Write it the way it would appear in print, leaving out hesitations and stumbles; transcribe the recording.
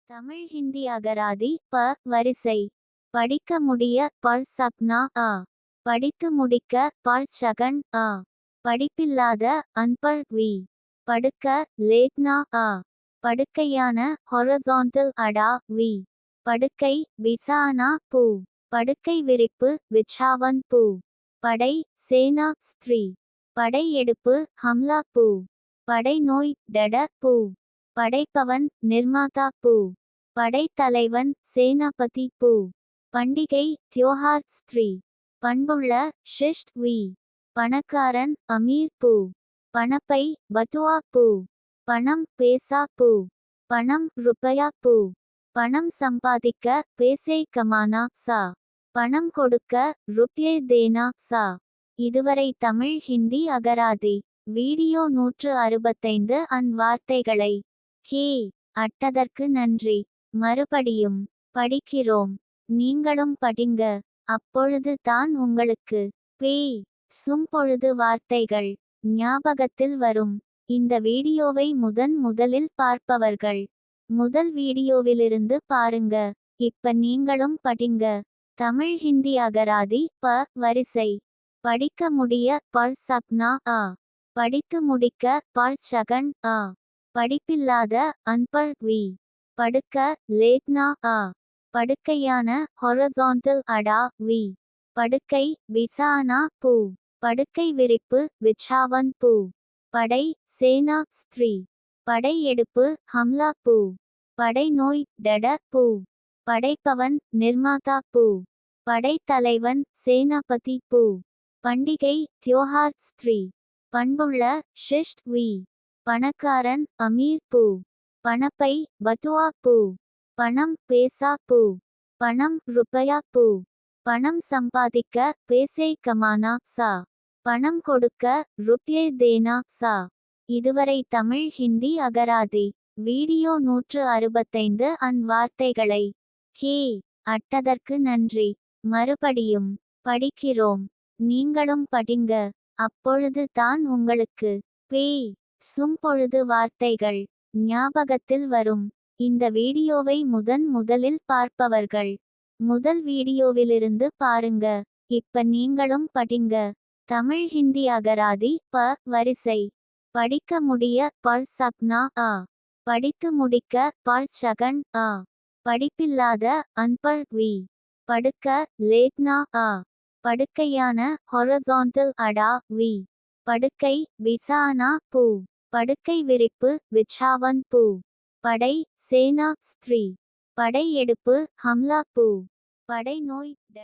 தமிழ் ஹிந்தி அகராதி ப வரிசை. படிக்க முடிய பல் சக்னா அ. படித்து முடிக்க பல் சகன் அ. படிப்பில்லாத அன்பர் வி. படுக்க லேட்னா அ. படுக்கையான ஹொரசாண்டல் அடா வி. படுக்கை பிசானா பூ. படுக்கை விரிப்பு விச்சாவன் பூ. படை சேனா ஸ்திரீ. படை எடுப்பு ஹம்லா பூ. படை நோய் டட பூ. படைப்பவன் நிர்மாதா பூ. படைத்தலைவன் சேனாபதி பூ. பண்டிகை தியோஹார் ஸ்திரீ. பண்புள்ள ஷிஷ்ட் வி. பணக்காரன் அமீர் பூ. பணப்பை பட்டுவா பூ. பணம் பேசா பூ. பணம் ருப்பயா பூ. பணம் சம்பாதிக்க பேசே கமானா சா. பணம் கொடுக்க ருப்யே தேனா சா. இதுவரை தமிழ் ஹிந்தி அகராதி. வீடியோ 165 வார்த்தைகளை ஹே அட்டதற்கு நன்றி. மறுபடியும் படிக்கிறோம். நீங்களும் படிங்க. அப்பொழுது தான் உங்களுக்கு பேய் சும்பொழுது வார்த்தைகள் ஞாபகத்தில் வரும். இந்த வீடியோவை முதலில் பார்ப்பவர்கள் முதல் வீடியோவிலிருந்து பாருங்க. இப்ப நீங்களும் படிங்க. தமிழ் ஹிந்தி அகராதி ப வரிசை. படிக்க முடிய பல் சக்னா அ. படித்து முடிக்க பல் சகன் அ. படிப்பில்லாத அன்பர் வி. படுக்க லேட்னா அ. படுக்கையான ஹொரசாண்டல் அடா வி. படுக்கை பிசானா பூ. படுக்கை விரிப்பு விச்சாவன் பூ. படை சேனா ஸ்திரீ. படை எடுப்பு ஹம்லா பூ. படை நோய் டட பூ. படைப்பவன் நிர்மாதா பூ. படைத்தலைவன் சேனாபதி பூ. பண்டிகை தியோஹார் ஸ்திரீ. பண்புள்ள ஷிஷ்ட் வி. பணக்காரன் அமீர் பூ. பணப்பை பட்டுவா பூ. பணம் பேசா பூ. பணம் ருப்பயா பூ. பணம் சம்பாதிக்க பேசே கமானா சா. பணம் கொடுக்க ருப்யே தேனா சா. இதுவரை தமிழ் ஹிந்தி அகராதி. வீடியோ 165 வார்த்தைகளை ஹே அட்டதற்கு நன்றி. மறுபடியும் படிக்கிறோம். நீங்களும் படிங்க. அப்பொழுது தான் உங்களுக்கு பேய் சும்பொழுது வார்த்தைகள் ஞாபகத்தில் வரும். இந்த வீடியோவை முதலில் பார்ப்பவர்கள் முதல் வீடியோவிலிருந்து பாருங்க. இப்ப நீங்களும் படிங்க. தமிழ் ஹிந்தி அகராதி ப வரிசை. படிக்க முடிய பல் சக்னா அ. படித்து முடிக்க பல் சகன் அ. படிப்பில்லாத அன்பர் வி. படுக்க லேட்னா அ. படுக்கையான ஹொரசாண்டல் அடா வி. படுக்கை பிசானா பூ. படுக்கை விரிப்பு விச்சாவன் பூ. படை சேனா ஸ்திரீ. படை எடுப்பு ஹம்லா பூ. படை நோய் டட்